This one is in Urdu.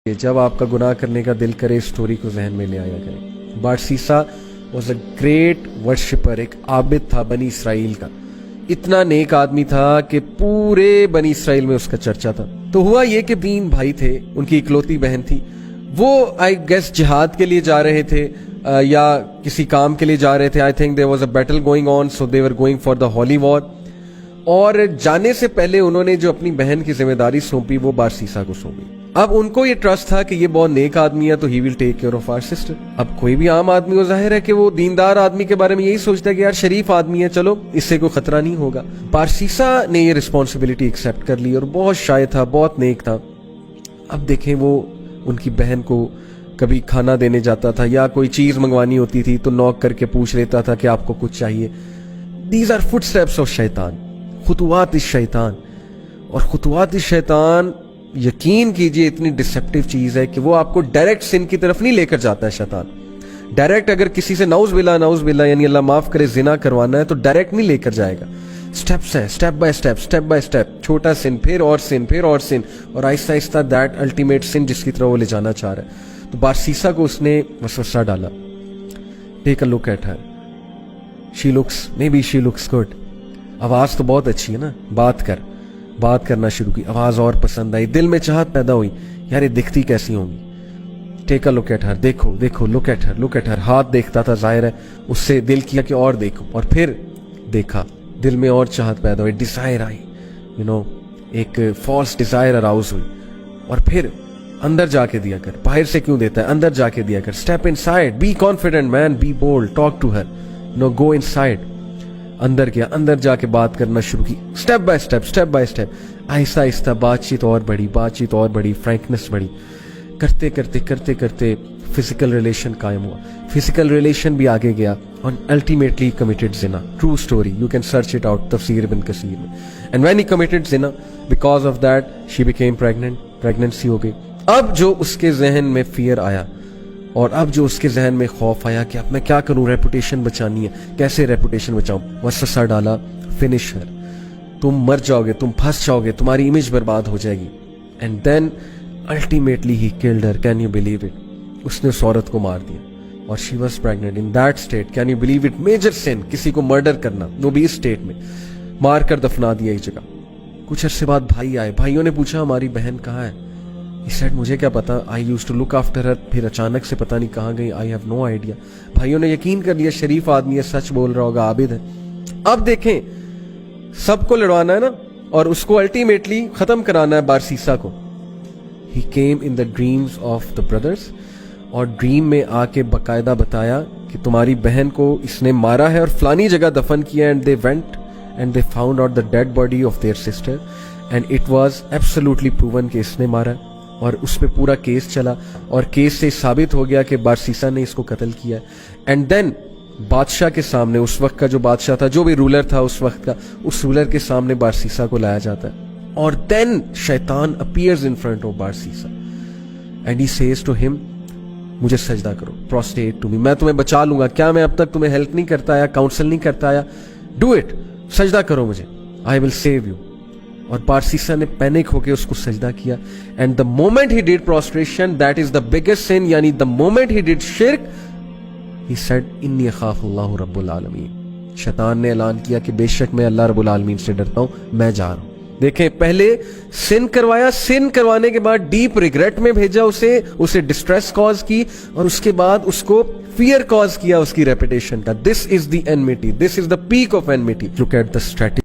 جب آپ کا گناہ کرنے کا دل کرے اسٹوری کو ذہن میں لے آیا کرے۔ بارسیسا واز اے گریٹ ورشپر، ایک عابد تھا بنی اسرائیل کا، اتنا نیک آدمی تھا کہ پورے بنی اسرائیل میں اس کا چرچا تھا۔ تو ہوا یہ کہ 3 بھائی تھے، ان کی اکلوتی بہن تھی، وہ آئی گیس جہاد کے لیے جا رہے تھے یا کسی کام کے لیے جا رہے تھے۔ I think there was a battle going on, so they were going for the holy war. اور جانے سے پہلے انہوں نے جو اپنی بہن کی ذمہ داری سونپی وہ بارسیسا کو سونپی۔ اب ان کو یہ ٹرسٹ تھا کہ یہ بہت نیک آدمی ہے تو he will take care of our sister. اب کوئی بھی عام آدمی کو ظاہر ہے کہ وہ دیندار آدمی کے بارے میں یہی سوچتا ہے کہ یار شریف آدمی ہے، چلو اس سے کوئی خطرہ نہیں ہوگا۔ بارسیسا نے یہ رسپانسبلٹی ایکسیپٹ کر لی اور بہت شائع تھا، بہت نیک تھا۔ اب دیکھیں وہ ان کی بہن کو کبھی کھانا دینے جاتا تھا یا کوئی چیز منگوانی ہوتی تھی تو نوک کر کے پوچھ لیتا تھا کہ آپ کو کچھ چاہیے۔ These are footsteps of شیطان، خطوات الشیطان۔ اور خطوات الشیطان یقین کیجئے اتنی ڈسپٹیو چیز ہے کہ وہ آپ کو ڈائریکٹ سن کی طرف نہیں لے کر جاتا ہے شیطان۔ ڈائریکٹ اگر کسی سے نعوذ باللہ یعنی اللہ معاف کرے زنا کروانا ہے تو ڈائریکٹ نہیں لے کر جائے گا، سٹیپس ہیں، سٹیپ بائی سٹیپ، چھوٹا سن پھر اور سن پھر اور سن، اور آہستہ آہستہ دیٹ الٹیمیٹ سن جس کی طرف وہ لے جانا چاہ رہا ہے۔ تو بارسیسا کو اس نے وسوسہ ڈالا، take a look at her, she looks good, آواز تو بہت اچھی ہے نا، بات کرنا شروع کی، آواز اور پسند آئی، دل میں چاہت پیدا ہوئی یار یہ دکھتی کیسی ہوں گی۔ ٹیک اے لک ایٹ ہر، دیکھو لک ایٹ ہر، ہاتھ دیکھتا تھا، ظاہر ہے اس سے دل کیا کہ اور دیکھو، اور پھر دیکھا، دل میں اور چاہت پیدا ہوئی، ڈیزائر آئی، ایک فالس ڈیزائر اراؤز ہوئی۔ اور پھر اندر جا کے دیا کر، باہر سے کیوں دیتا ہے، اندر جا کے دیا کر، step inside, be confident man, be bold, talk to her, go inside. اندر گیا، اندر جا کے بات کرنا شروع کی، سٹیپ بائی سٹیپ، آہستہ آہستہ بات چیت اور بڑھی، فرینکنس بڑھی، کرتے فزیکل ریلیشن قائم ہوا، فزیکل ریلیشن بھی آگے گیا، اور الٹیمیٹلی کمیٹڈ زنا، true story, you can search it out تفسیر ابن کثیر میں۔ اینڈ وین ہی کمیٹڈ زنا، because of that she became pregnancy ہو گئی۔ اب جو اس کے ذہن میں فیئر آیا اور اب جو اس کے ذہن میں خوف آیا کہ اب میں کیا کروں، ریپوٹیشن بچانی ہے، کیسے ریپوٹیشن بچاؤں، وسوسہ ڈالا، فنش ہر، تم مر جاؤ گے، تم پھنس جاؤ گے، تمہاری امیج برباد ہو جائے گی۔ And then ultimately he killed her, can you believe it, اس نے اس عورت کو مار دیا، اور she was pregnant in that state, can you believe it, major sin, کسی کو مرڈر کرنا، وہ بھی اس اسٹیٹ میں، مار کر دفنا دیا ایک جگہ۔ کچھ عرصے بعد بھائی آئے، بھائیوں نے پوچھا ہماری بہن کہاں ہے؟ He said مجھے کیا پتا، I used to look after her، پھر اچانک سے پتہ نہیں کہاں گئی، I have no idea۔ بھائیوں نے یقین کر لیا شریف آدمی ہے، سچ بول رہا ہوگا، عابد ہے۔ اب دیکھیں سب کو لڑوانا ہے نا، اور اس کو الٹیمیٹلی ختم کرانا ہے بارسیسا کو۔ He came in the dreams of the brothers، اور ڈریم میں آ کے باقاعدہ بتایا کہ تمہاری بہن کو اس نے مارا ہے اور فلانی جگہ دفن کیا، and they went and they found out the dead body of their sister and it was absolutely proven کہ اس نے مارا ہے، اور اس پہ پورا کیس چلا، اور کیس سے ثابت ہو گیا کہ بارسیسا نے اس کو قتل کیا ہے۔ اینڈ دین بادشاہ کے سامنے، اس وقت کا جو بادشاہ تھا، جو بھی رولر تھا اس وقت کا، اس رولر کے سامنے بارسیسا کو لایا جاتا ہے، اور دین شیطان appears in front of Barsisa and he says to him, مجھے سجدہ کرو، پروسٹریٹ ٹو می، میں تمہیں بچا لوں گا، کیا میں اب تک تمہیں ہیلپ نہیں کرتا آیا، کاؤنسل نہیں کرتا آیا، ڈو اٹ، سجدہ کرو مجھے، آئی ول سیو یو۔ اور بارسیسا نے پینک ہو کے اس کو سجدہ کیا، and the moment he did prostration, that is the biggest sin, یعنی دا مومنٹ ہی ڈیڈ شرک، ہی سیڈ انی اخاف اللہ رب العالمین۔ شیطان نے اعلان کیا کہ بے شک میں اللہ رب العالمین سے ڈرتا ہوں، میں جا رہا ہوں۔ دیکھیں پہلے سن کروایا، سن کروانے کے بعد ڈیپ ریگریٹ میں بھیجا اسے ڈسٹریس کاز کی، اور اس کے بعد اس کو فیئر کاز کیا اس کی ریپوٹیشن کا۔ This is the enmity, this is the peak of enmity. Look at the strategy.